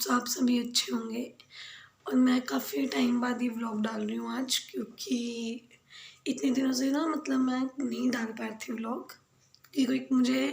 सो आप सभी अच्छे होंगे। और मैं काफ़ी टाइम बाद ये व्लॉग डाल रही हूँ आज, क्योंकि इतने दिनों से ना मतलब मैं नहीं डाल पाई थी व्लॉग, क्योंकि कोई मुझे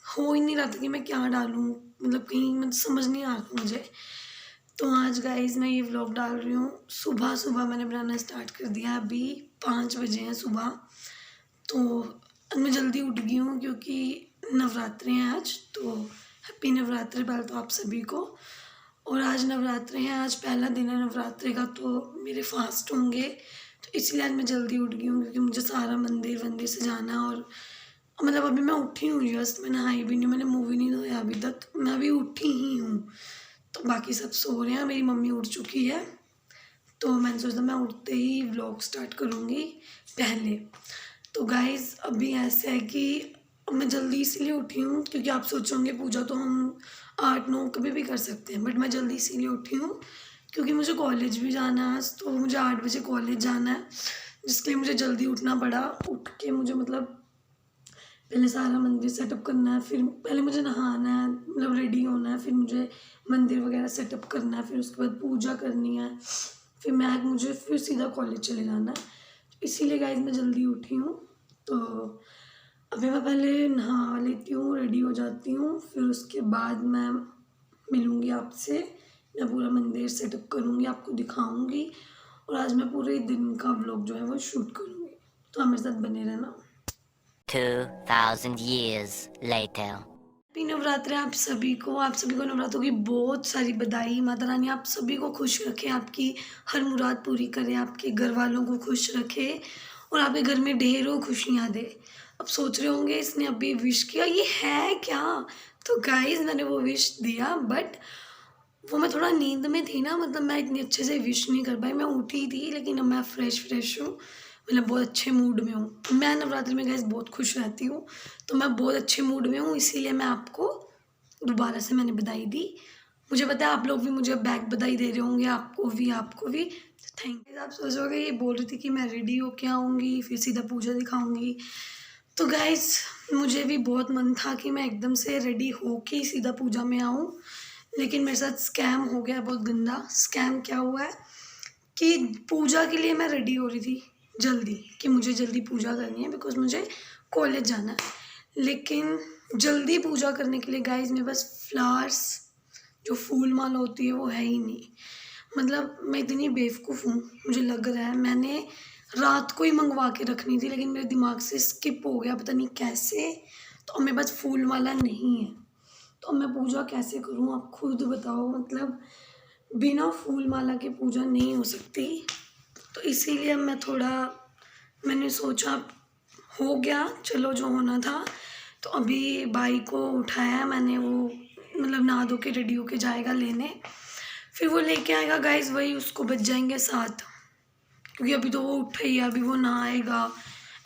हो ही नहीं रहा था कि मैं क्या डालूँ, मतलब कहीं मतलब समझ नहीं आ रहा था मुझे। तो आज गाइज़ मैं ये व्लॉग डाल रही हूँ। सुबह सुबह मैंने बनाना स्टार्ट कर दिया, अभी 5 बजे हैं सुबह। तो आज मैं जल्दी उठ गई हूँ क्योंकि नवरात्रे हैं आज, तो हैप्पी नवरात्रि पहले तो आप सभी को। और आज नवरात्रे हैं, आज पहला दिन है नवरात्रे का, तो मेरे फास्ट होंगे, तो इसलिए आज मैं जल्दी उठ गई हूँ क्योंकि मुझे सारा मंदिर वंदिर से जाना है। और मतलब अभी मैं उठी हूँ जस्ट, मैं नहाई भी नहीं, मैंने मुँह भी नहीं धोया अभी तक, मैं अभी उठी ही हूँ। तो बाकी सब सो रहे हैं, मेरी मम्मी उठ चुकी है, तो मैंने सोचा मैं उठते ही व्लॉग स्टार्ट करूँगी पहले। तो गाइज़ अभी ऐसा है कि मैं जल्दी इसीलिए उठी हूँ क्योंकि आप सोचोगे पूजा तो हम 8-9 कभी भी कर सकते हैं, बट मैं जल्दी इसीलिए उठी हूँ क्योंकि मुझे कॉलेज भी जाना है आज, तो मुझे 8 बजे कॉलेज जाना है, जिसके लिए मुझे जल्दी उठना पड़ा। उठ के मुझे मतलब पहले सारा मंदिर सेटअप करना है, फिर पहले मुझे नहाना है, मतलब रेडी होना है, फिर मुझे मंदिर वगैरह सेटअप करना है, फिर उसके बाद पूजा करनी है, फिर मुझे फिर सीधा कॉलेज चले जाना है। इसीलिए गाइज मैं जल्दी उठी हूँ। तो अभी मैं पहले नहा लेती हूँ, रेडी हो जाती हूँ, फिर उसके बाद मैं मिलूँगी आपसे। मैं पूरा मंदिर सेटअप करूँगी, आपको दिखाऊँगी, और आज मैं पूरे दिन का व्लॉग जो है वो शूट करूँगी, तो आप मेरे साथ बने रहना। 2000 years later. हैप्पी नवरात्रि आप सभी को नवरात्रों की बहुत सारी बधाई। माता रानी आप सभी को खुश रखे, आपकी हर मुराद पूरी करे, आपके घर वालों को खुश रखे और आपके घर में ढेरों खुशियाँ दे। अब सोच रहे होंगे इसने अभी विश किया, ये है क्या? तो गाइज़ मैंने वो विश दिया, बट वो मैं थोड़ा नींद में थी ना, मतलब मैं इतनी अच्छे से विश नहीं कर पाई। मैं उठी थी लेकिन अब मैं फ्रेश हूँ, मतलब बहुत अच्छे मूड में हूँ। मैं नवरात्रि में गाइस बहुत खुश रहती हूँ, तो मैं बहुत अच्छे मूड में हूँ, इसीलिए मैं आपको दोबारा से मैंने बधाई दी। मुझे पता है आप लोग भी मुझे बैक बधाई दे रहे होंगे, आपको भी थैंक यू। आप सोचोगे ये बोल रही थी कि मैं रेडी होके आऊँगी फिर सीधा पूजा दिखाऊँगी, तो गाइस मुझे भी बहुत मन था कि मैं एकदम से रेडी होके ही सीधा पूजा में आऊँ, लेकिन मेरे साथ स्कैम हो गया बहुत गंदा। स्कैम क्या हुआ है कि पूजा के लिए मैं रेडी हो रही थी जल्दी, कि मुझे जल्दी पूजा करनी है बिकॉज़ मुझे कॉलेज जाना है। लेकिन जल्दी पूजा करने के लिए गाइज़ मेरे पास फ्लावर्स, जो फूल माला होती है वो है ही नहीं। मतलब मैं इतनी बेवकूफ़ हूँ, मुझे लग रहा है मैंने रात को ही मंगवा के रखनी थी, लेकिन मेरे दिमाग से स्किप हो गया पता नहीं कैसे। तो अब मेरे पास फूल माला नहीं है, तो अब मैं पूजा कैसे करूँ आप खुद बताओ। मतलब बिना फूल माला के पूजा नहीं हो सकती, तो इसीलिए मैंने सोचा हो गया, चलो जो होना था। तो अभी भाई को उठाया मैंने, वो मतलब नहा धो के रेडी होके जाएगा लेने, फिर वो लेके आएगा गाइस, वही उसको बज जाएंगे 7, क्योंकि अभी तो वो उठा ही है, अभी वो नहाएगा।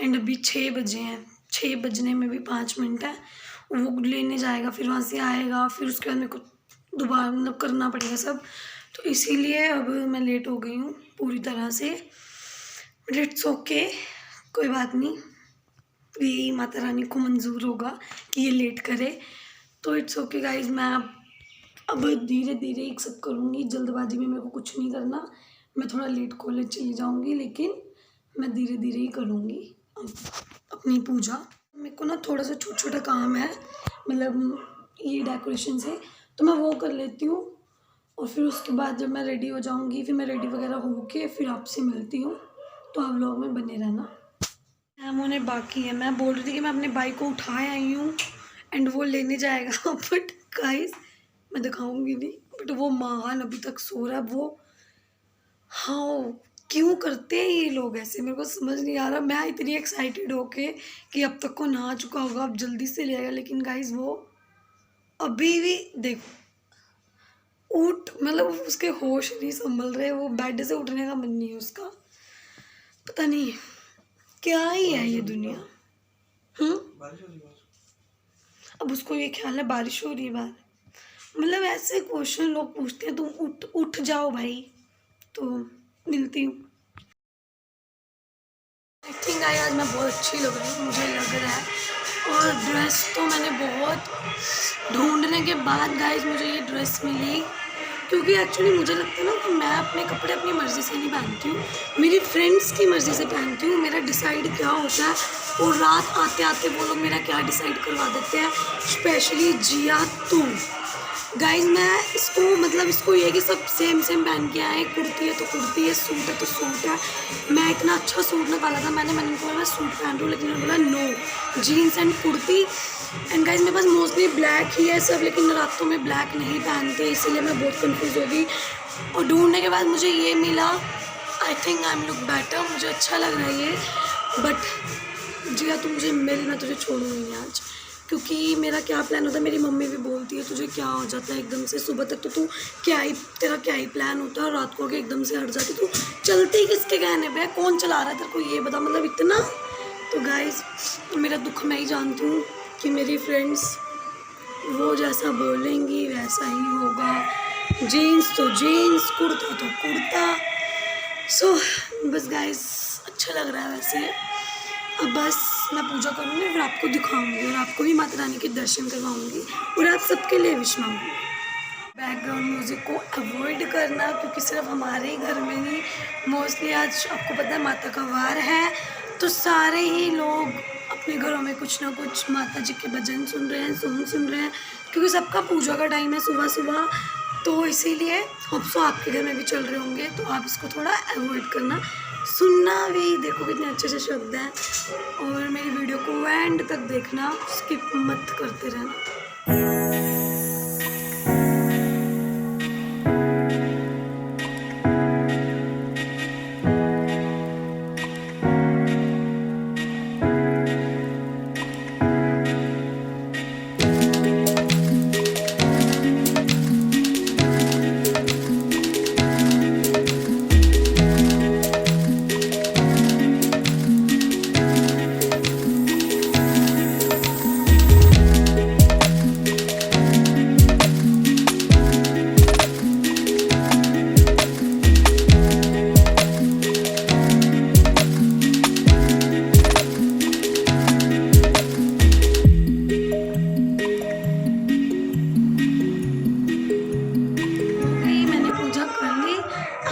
एंड अभी 6 बजे हैं, 6 बजने में भी 5 मिनट है। वो लेने जाएगा, फिर वहाँ से आएगा, फिर उसके बाद मेरे को दोबारा मतलब करना पड़ेगा सब, तो इसीलिए अब मैं लेट हो गई हूँ पूरी तरह से। बट इट्स ओके, कोई बात नहीं, यही माता रानी को मंज़ूर होगा कि ये लेट करे, तो इट्स ओके गाइज़। मैं अब धीरे धीरे एक सब करूँगी, जल्दबाजी में मेरे को कुछ नहीं करना। मैं थोड़ा लेट कॉलेज चली जाऊँगी, लेकिन मैं धीरे धीरे ही करूँगी अपनी पूजा। मेरे को ना थोड़ा सा छोटा छोटा काम है, मतलब ये डेकोरेशन से, तो मैं वो कर लेती हूँ, और फिर उसके बाद जब मैं रेडी हो जाऊँगी, फिर मैं रेडी वगैरह होके फिर आपसे मिलती हूँ, तो आप व्लॉग में बने रहना। मैम होने बाकी है, मैं बोल रही थी कि मैं अपने बाइक को उठाए आई हूँ एंड वो लेने जाएगा बट गाइस मैं दिखाऊंगी नहीं, बट वो महान अभी तक सो रहा है वो। हाँ, क्यों करते हैं ये लोग ऐसे, मेरे को समझ नहीं आ रहा। मैं इतनी एक्साइटेड होके कि अब तक को नहा चुका होगा, अब जल्दी से ले आएगा, लेकिन गाइस वो अभी भी देखो उठ, मतलब उसके होश नहीं संभल रहे, वो बेड से उठने का मन नहीं है उसका। पता नहीं क्या ही है ये दुनिया। अब उसको ये ख्याल है बारिश हो रही है बाहर, मतलब ऐसे क्वेश्चन लोग पूछते हैं, तुम उठ उठ जाओ भाई। तो मिलती हूँ। आई थिंक आज मैं बहुत अच्छी लग रही हूँ, मुझे लग रहा है। और ड्रेस तो मैंने बहुत ढूंढने के बाद गाइस मुझे ये ड्रेस मिली, क्योंकि एक्चुअली मुझे लगता है ना कि मैं अपने कपड़े अपनी मर्ज़ी से नहीं पहनती हूँ, मेरी फ्रेंड्स की मर्ज़ी से पहनती हूँ। मेरा डिसाइड क्या होता है और रात आते आते वो लोग मेरा क्या डिसाइड करवा देते हैं, स्पेशली जिया तू। गाइज मैं इसको ये कि सब सेम पहन के आए, कुर्ती है तो कुर्ती है, सूट है तो सूट है। मैं इतना अच्छा सूट निकाला था मैंने उनको बोला मैं सूट पहन रही हूँ, लेकिन उन्होंने बोला no, jeans and kurti. And guys मेरे पास मोस्टली ब्लैक ही है सब, लेकिन रातों में ब्लैक नहीं पहनते, इसीलिए मैं बहुत कंफ्यूज हो गई। और ढूंढने के बाद मुझे ये मिला, I think I am look better, मुझे अच्छा लग रहा है ये। बट जिया तू मुझे मिल, मैं तुझे छोड़ूंगी नहीं आज, क्योंकि मेरा क्या प्लान होता है, मेरी मम्मी भी बोलती है तुझे क्या हो जाता है एकदम से, सुबह तक तो तू तेरा क्या ही प्लान होता है और रात को एकदम से हट जाती, तू चलती किसके कहने पे, कौन चला रहा है तेरे को ये बता, मतलब इतना। तो गाइज मेरा दुख मैं ही जानती हूँ कि मेरी फ्रेंड्स वो जैसा बोलेंगी वैसा ही होगा, जीन्स तो जीन्स, कुर्ता तो कुर्ता। सो बस गाइज अच्छा लग रहा है वैसे। अब बस मैं पूजा करूँगी, फिर आपको दिखाऊंगी और आपको भी माता रानी के दर्शन करवाऊंगी और आप सबके लिए विश मांगूंगी। बैकग्राउंड म्यूज़िक को अवॉइड करना, क्योंकि सिर्फ हमारे ही घर में नहीं, मोस्टली आज आपको पता है माता का वार है, तो सारे ही लोग अपने घरों में कुछ ना कुछ माता जी के भजन सुन रहे हैं, सॉन्ग सुन रहे हैं, क्योंकि सबका पूजा का टाइम है सुबह सुबह, तो इसीलिए होप्सो आपके घर में भी चल रहे होंगे, तो आप इसको थोड़ा अवॉइड करना। सुनना भी, देखो कितने अच्छे अच्छे शब्द हैं, और मेरी वीडियो को एंड तक देखना, स्किप मत करते रहना।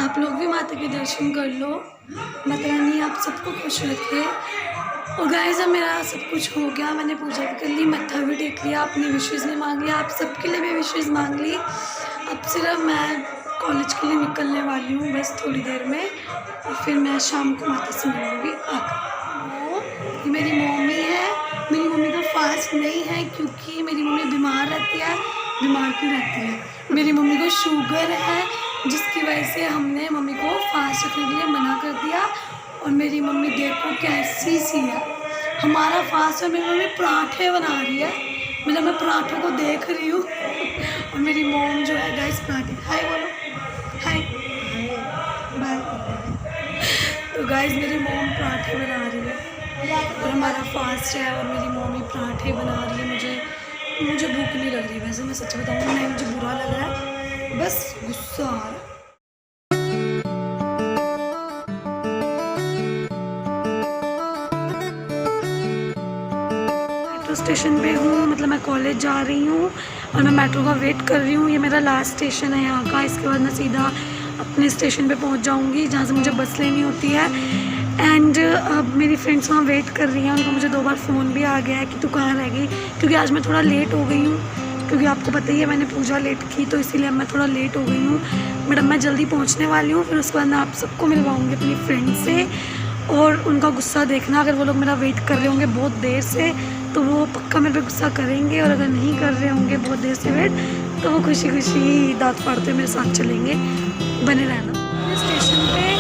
आप लोग भी माता के दर्शन कर लो, माता रानी आप सबको खुश रखे। और गाइस अब मेरा सब कुछ हो गया, मैंने पूजा भी कर ली, मत्था भी टेक लिया, अपनी विशेज़ भी मांग लिया, आप सबके लिए भी विशेज़ मांग ली। अब सिर्फ मैं कॉलेज के लिए निकलने वाली हूँ बस थोड़ी देर में, और फिर मैं शाम को माता से मिलूँगी आकर। ये मेरी मम्मी है, मेरी मम्मी का फास्ट नहीं है क्योंकि मेरी मम्मी बीमार रहती है। बीमार क्यों रहती है? मेरी मम्मी को शुगर है, जिसकी वजह से हमने मम्मी को फास्ट रखने के लिए मना कर दिया। और मेरी मम्मी देखो कैसी सी है, हमारा फास्ट है, मेरी मम्मी पराठे बना रही है, मतलब मैं पराठों को देख रही हूँ। और मेरी मॉम जो है गाइस पराठे, हाय बोलो, हाय बाय। तो गाइस मेरी मॉम पराठे बना रही है और हमारा फास्ट है, और मेरी मम्मी पराठे बना रही है। मुझे भूख नहीं लग रही, वैसे मैं सच बताऊँ, नहीं मुझे बुरा लग रहा है, बस गुस्सा आ रहा है। मेट्रो स्टेशन पे हूँ, मतलब मैं कॉलेज जा रही हूँ और मैं मेट्रो का वेट कर रही हूँ। ये मेरा लास्ट स्टेशन है यहाँ का, इसके बाद मैं सीधा अपने स्टेशन पे पहुँच जाऊँगी जहाँ से मुझे बस लेनी होती है। एंड अब मेरी फ्रेंड्स वहाँ वेट कर रही हैं, उनको मुझे 2 बार फ़ोन भी आ गया है कि तू कहाँ रह गई, क्योंकि आज मैं थोड़ा लेट हो गई हूँ, क्योंकि आपको पता ही है मैंने पूजा लेट की, तो इसीलिए मैं थोड़ा लेट हो गई हूँ। मैडम मैं जल्दी पहुँचने वाली हूँ, फिर उसके बाद मैं आप सबको मिलवाऊँगी अपनी फ्रेंड से। और उनका गुस्सा देखना, अगर वो लोग मेरा वेट कर रहे होंगे बहुत देर से तो वो पक्का मेरे पे गुस्सा करेंगे, और अगर नहीं कर रहे होंगे बहुत देर से वेट तो वो खुशी खुशी दांत फाड़ते मेरे साथ चलेंगे। बने रहना स्टेशन पे।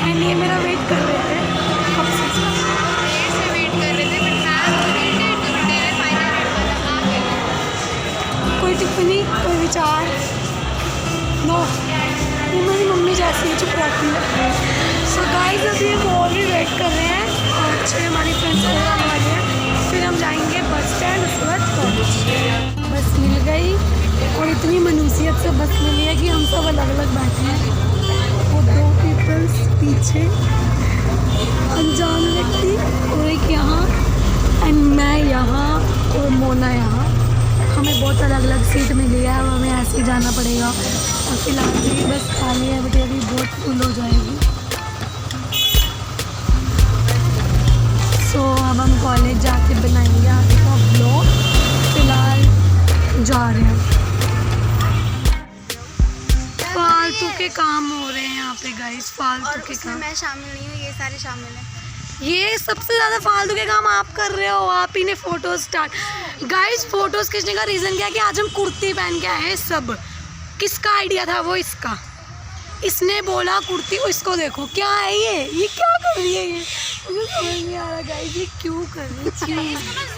एंड ये मेरा वेट कर रहे थे, कब से वेट कर रहे थे, कोई टिप्पणी, कोई विचार? नो, ये मेरी मम्मी जैसी है, चुप रहती है। सो गाइस अभी हम और भी वेट कर रहे हैं, और अच्छे हमारी फ्रेंड्स और आने वाली हैं, फिर हम जाएंगे बस स्टैंड, उसके बाद कॉलेज। बस मिल गई, और इतनी मनुसियत से बस मिली है कि हम सब अलग अलग बैठे हैं, और 2 पीपल्स पीछे, अनजान व्यक्ति, और एक यहाँ, एंड मैं यहाँ, और मोना यहाँ। हमें बहुत अलग अलग सीट मिली है, अब हमें ऐसे ही जाना पड़ेगा। और फिलहाल तो ये बस खाली है, बट अभी बहुत फुल हो जाएगी। सो अब हम कॉलेज जाके बनाएंगे आगे का ब्लॉग। फिलहाल जा रहे हैं, फालतू के काम हो रहे हैं यहाँ पे गाइस, फालतू के काम। मैं शामिल नहीं हूँ, ये सारे शामिल हैं। ये सबसे ज़्यादा फालतू के काम आप कर रहे हो, आप ही ने फोटोज स्टार्ट। गाइस फोटोज खींचने का रीज़न क्या है कि आज हम कुर्ती पहन के आए हैं सब। किसका आइडिया था? वो इसका। इसने बोला कुर्ती, इसको देखो क्या है ये क्या कर रही है ये, मुझे समझ नहीं आ रहा गाइस, ये क्यों कर रही है, क्यों?